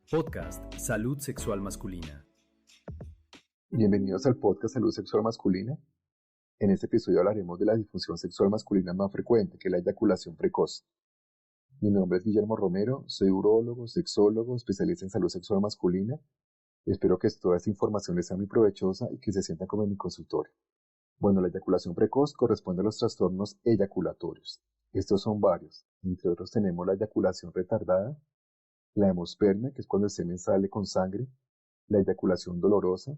Podcast Salud Sexual Masculina. Bienvenidos al podcast Salud Sexual Masculina. En este episodio hablaremos de la disfunción sexual masculina más frecuente, que es la eyaculación precoz. Mi nombre es Guillermo Romero, soy urólogo, sexólogo, especialista en salud sexual masculina. Espero que toda esta información les sea muy provechosa y que se sientan como en mi consultorio. Bueno, la eyaculación precoz corresponde a los trastornos eyaculatorios. Estos son varios. Entre otros tenemos la eyaculación retardada, la hemospermia, que es cuando el semen sale con sangre, la eyaculación dolorosa,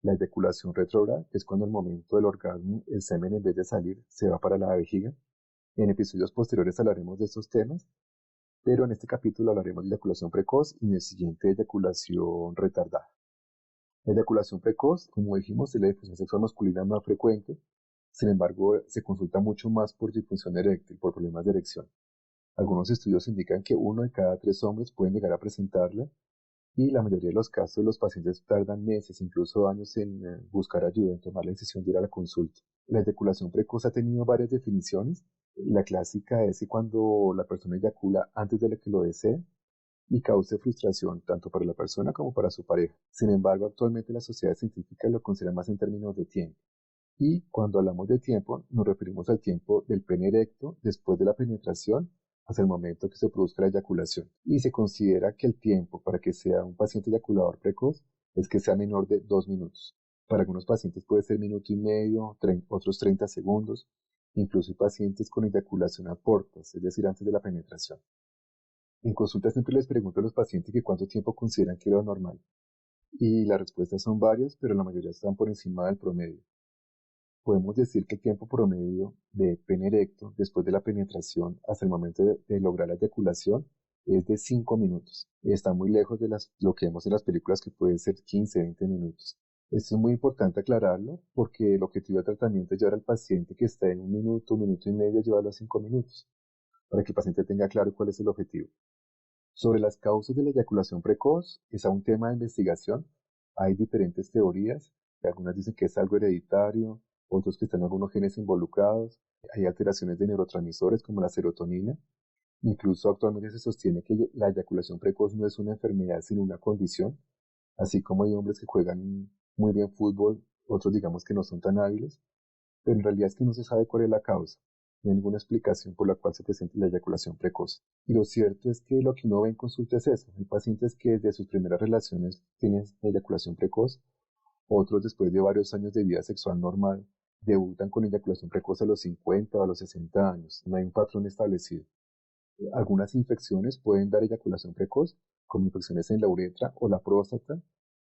la eyaculación retrógrada, que es cuando al momento del orgasmo el semen en vez de salir se va para la vejiga. En episodios posteriores hablaremos de estos temas, pero en este capítulo hablaremos de eyaculación precoz y en el siguiente de eyaculación retardada. La eyaculación precoz, como dijimos, es la disfunción sexual masculina más frecuente, sin embargo se consulta mucho más por disfunción eréctil, por problemas de erección. Algunos estudios indican que 1 de cada 3 hombres pueden llegar a presentarla y la mayoría de los casos los pacientes tardan meses, incluso años en buscar ayuda, en tomar la decisión de ir a la consulta. La eyaculación precoz ha tenido varias definiciones. La clásica es que cuando la persona eyacula antes de que lo desee y cause frustración tanto para la persona como para su pareja. Sin embargo, actualmente la sociedad científica lo considera más en términos de tiempo. Y cuando hablamos de tiempo, nos referimos al tiempo del pene erecto después de la penetración hasta el momento que se produzca la eyaculación. Y se considera que el tiempo para que sea un paciente eyaculador precoz es que sea menor de 2 minutos. Para algunos pacientes puede ser 1,5 minutos, otros 30 segundos. Incluso hay pacientes con eyaculación a portas, es decir, antes de la penetración. En consulta siempre les pregunto a los pacientes que cuánto tiempo consideran que es lo normal. Y las respuestas son varias, pero la mayoría están por encima del promedio. Podemos decir que el tiempo promedio de pene erecto después de la penetración hasta el momento de lograr la eyaculación es de 5 minutos. Está muy lejos de lo que vemos en las películas, que puede ser 15, 20 minutos. Esto es muy importante aclararlo porque el objetivo del tratamiento es llevar al paciente que está en 1 minuto, 1 minuto y medio, llevarlo a 5 minutos, para que el paciente tenga claro cuál es el objetivo. Sobre las causas de la eyaculación precoz, es un tema de investigación. Hay diferentes teorías. Algunas dicen que es algo hereditario, otros que están algunos genes involucrados. Hay alteraciones de neurotransmisores como la serotonina. Incluso actualmente se sostiene que la eyaculación precoz no es una enfermedad sino una condición. Así como hay hombres que juegan muy bien fútbol, otros digamos que no son tan hábiles, pero en realidad es que no se sabe cuál es la causa. No hay ninguna explicación por la cual se presente la eyaculación precoz. Y lo cierto es que lo que uno ve en consulta es eso. Hay pacientes que desde sus primeras relaciones tienen eyaculación precoz, otros después de varios años de vida sexual normal debutan con eyaculación precoz a los 50 o a los 60 años. No hay un patrón establecido. Algunas infecciones pueden dar eyaculación precoz, como infecciones en la uretra o la próstata,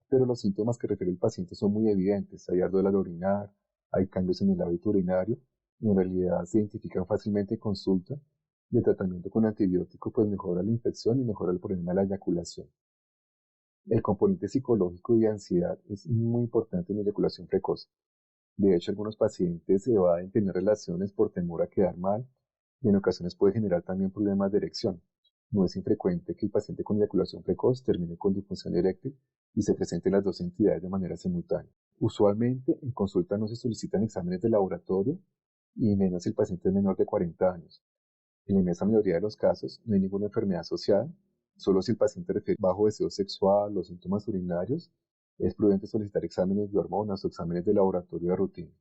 pero los síntomas que refiere el paciente son muy evidentes. Hay ardor al orinar, hay cambios en el hábito urinario, y en realidad se identifican fácilmente en consulta, y el tratamiento con antibiótico pues mejora la infección y mejora el problema de la eyaculación. El componente psicológico y de ansiedad es muy importante en la eyaculación precoz. De hecho, algunos pacientes evaden tener relaciones por temor a quedar mal, y en ocasiones puede generar también problemas de erección. No es infrecuente que el paciente con eyaculación precoz termine con disfunción eréctil y se presenten las dos entidades de manera simultánea. Usualmente en consulta no se solicitan exámenes de laboratorio y menos si el paciente es menor de 40 años. En la inmensa mayoría de los casos no hay ninguna enfermedad asociada, solo si el paciente refiere bajo deseo sexual o síntomas urinarios, es prudente solicitar exámenes de hormonas o exámenes de laboratorio de rutina.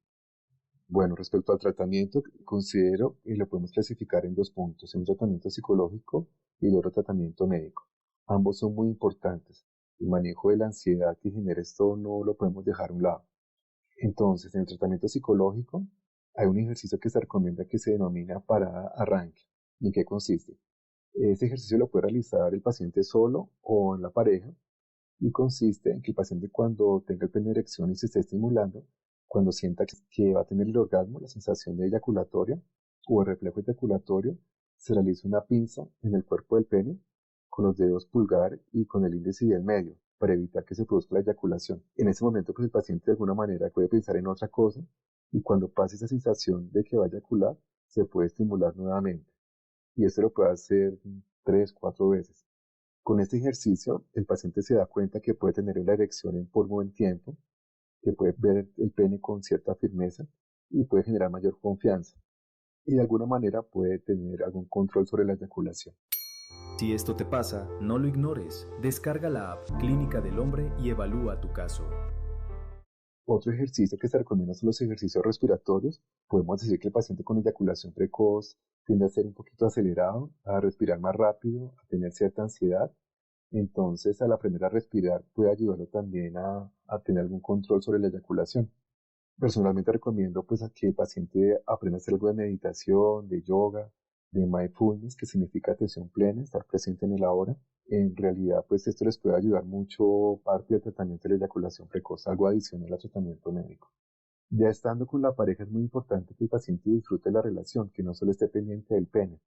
Bueno, respecto al tratamiento, considero que lo podemos clasificar en 2 puntos, un tratamiento psicológico y el otro tratamiento médico. Ambos son muy importantes. El manejo de la ansiedad que genera esto no lo podemos dejar a un lado. Entonces, en el tratamiento psicológico hay un ejercicio que se recomienda que se denomina parada arranque. ¿Y en qué consiste? Este ejercicio lo puede realizar el paciente solo o en la pareja y consiste en que el paciente, cuando tenga el pene en erección y se esté estimulando, cuando sienta que va a tener el orgasmo, la sensación de eyaculatoria o el reflejo eyaculatorio, se realiza una pinza en el cuerpo del pene con los dedos pulgar y con el índice y el medio para evitar que se produzca la eyaculación. En ese momento, pues el paciente de alguna manera puede pensar en otra cosa y cuando pase esa sensación de que va a eyacular, se puede estimular nuevamente. Y esto lo puede hacer 3, 4 veces. Con este ejercicio, el paciente se da cuenta que puede tener la erección por buen tiempo, que puede ver el pene con cierta firmeza y puede generar mayor confianza. Y de alguna manera puede tener algún control sobre la eyaculación. Si esto te pasa, no lo ignores. Descarga la app Clínica del Hombre y evalúa tu caso. Otro ejercicio que se recomienda son los ejercicios respiratorios. Podemos decir que el paciente con eyaculación precoz tiende a ser un poquito acelerado, a respirar más rápido, a tener cierta ansiedad. Entonces, al aprender a respirar puede ayudarlo también a tener algún control sobre la eyaculación. Personalmente recomiendo pues a que el paciente aprenda a hacer algo de meditación, de yoga, de mindfulness, que significa atención plena, estar presente en el ahora. En realidad, pues esto les puede ayudar mucho parte del tratamiento de la eyaculación precoz, algo adicional al tratamiento médico. Ya estando con la pareja es muy importante que el paciente disfrute la relación, que no solo esté pendiente del pene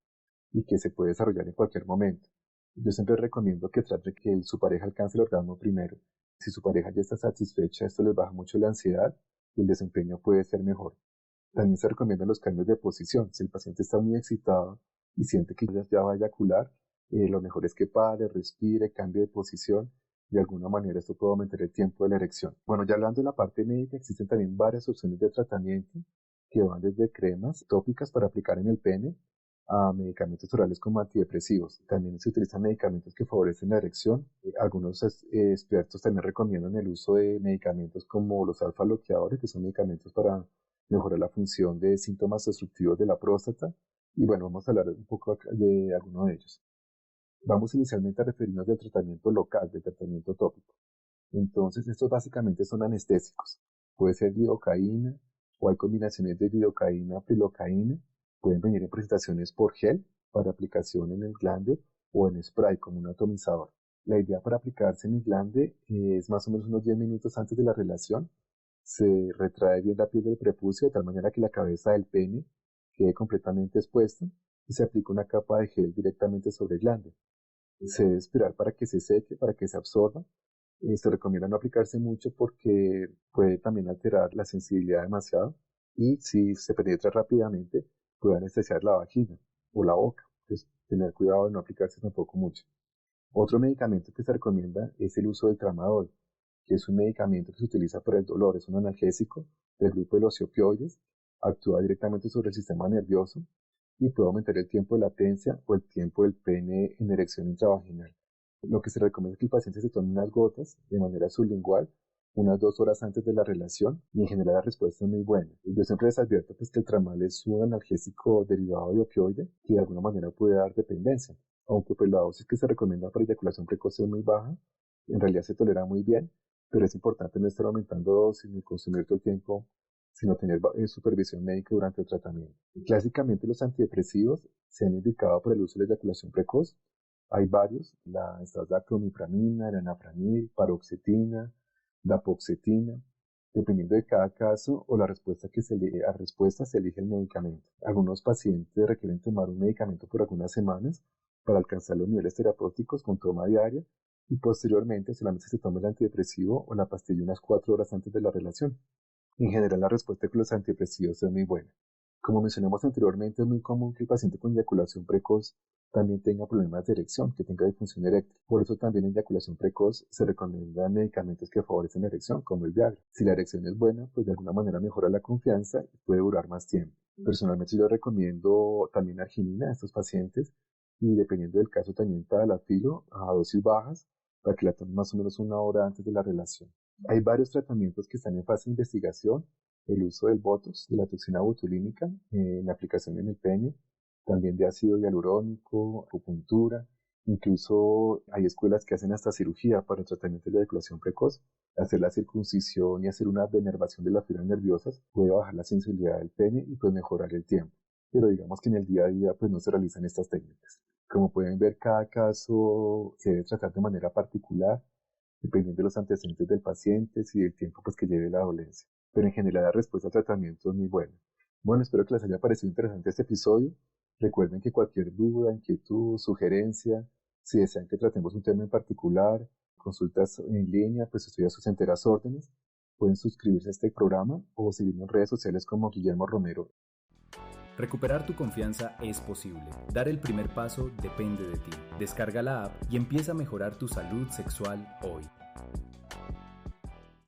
y que se puede desarrollar en cualquier momento. Yo siempre recomiendo que trate que su pareja alcance el orgasmo primero. Si su pareja ya está satisfecha, esto les baja mucho la ansiedad y el desempeño puede ser mejor. También se recomiendan los cambios de posición. Si el paciente está muy excitado y siente que ya va a eyacular, lo mejor es que pare, respire, cambie de posición. De alguna manera esto puede aumentar el tiempo de la erección. Bueno, ya hablando de la parte médica, existen también varias opciones de tratamiento que van desde cremas tópicas para aplicar en el pene a medicamentos orales como antidepresivos. También se utilizan medicamentos que favorecen la erección. Algunos expertos también recomiendan el uso de medicamentos como los alfa-bloqueadores, que son medicamentos para mejorar la función de síntomas obstructivos de la próstata. Y bueno, vamos a hablar un poco de alguno de ellos. Vamos inicialmente a referirnos del tratamiento local, del tratamiento tópico. Entonces, estos básicamente son anestésicos. Puede ser lidocaína o hay combinaciones de lidocaína, prilocaína. Pueden venir en presentaciones por gel para aplicación en el glande o en spray como un atomizador. La idea para aplicarse en el glande es más o menos unos 10 minutos antes de la relación. Se retrae bien la piel del prepucio de tal manera que la cabeza del pene quede completamente expuesta y se aplica una capa de gel directamente sobre el glande. Se debe esperar para que se seque, para que se absorba. Se recomienda no aplicarse mucho porque puede también alterar la sensibilidad demasiado y si se penetra rápidamente puede anestesiar la vagina o la boca. Entonces, tener cuidado de no aplicarse tampoco mucho. Otro medicamento que se recomienda es el uso del tramadol, que es un medicamento que se utiliza para el dolor, es un analgésico del grupo de los opioides, actúa directamente sobre el sistema nervioso y puede aumentar el tiempo de latencia o el tiempo del pene en erección intravaginal. Lo que se recomienda es que el paciente se tome unas gotas de manera sublingual unas 2 horas antes de la relación y en general la respuesta es muy buena. Yo siempre les advierto pues, que el tramadol es un analgésico derivado de opioide que de alguna manera puede dar dependencia. Aunque pues, la dosis que se recomienda para eyaculación precoz es muy baja, en realidad se tolera muy bien, pero es importante no estar aumentando dosis ni consumir todo el tiempo, sino tener supervisión médica durante el tratamiento. Clásicamente los antidepresivos se han indicado para el uso de la eyaculación precoz. Hay varios, está la clomipramina, la enafranil, paroxetina, la paroxetina. Dependiendo de cada caso o la respuesta se elige el medicamento. Algunos pacientes requieren tomar un medicamento por algunas semanas para alcanzar los niveles terapéuticos con toma diaria y posteriormente solamente se toma el antidepresivo o la pastilla unas 4 horas antes de la relación. En general la respuesta con los antidepresivos es muy buena. Como mencionamos anteriormente, es muy común que el paciente con eyaculación precoz también tenga problemas de erección, que tenga disfunción eréctil. Por eso también en eyaculación precoz se recomiendan medicamentos que favorecen la erección, como el Viagra. Si la erección es buena, pues de alguna manera mejora la confianza y puede durar más tiempo. Personalmente yo recomiendo también arginina a estos pacientes y dependiendo del caso también tadalafilo a dosis bajas para que la tomen más o menos 1 hora antes de la relación. Hay varios tratamientos que están en fase de investigación. El uso del Botox, de la toxina botulínica, la aplicación en el pene, también de ácido hialurónico, acupuntura. Incluso hay escuelas que hacen hasta cirugía para el tratamiento de la eyaculación precoz. Hacer la circuncisión y hacer una denervación de las fibras nerviosas puede bajar la sensibilidad del pene y pues mejorar el tiempo. Pero digamos que en el día a día pues no se realizan estas técnicas. Como pueden ver, cada caso se debe tratar de manera particular, dependiendo de los antecedentes del paciente y del tiempo pues, que lleve la dolencia. Pero en general la respuesta al tratamiento es muy buena. Bueno, espero que les haya parecido interesante este episodio. Recuerden que cualquier duda, inquietud, sugerencia, si desean que tratemos un tema en particular, consultas en línea, pues estoy a sus enteras órdenes. Pueden suscribirse a este programa o seguirme en redes sociales como Guillermo Romero. Recuperar tu confianza es posible. Dar el primer paso depende de ti. Descarga la app y empieza a mejorar tu salud sexual hoy.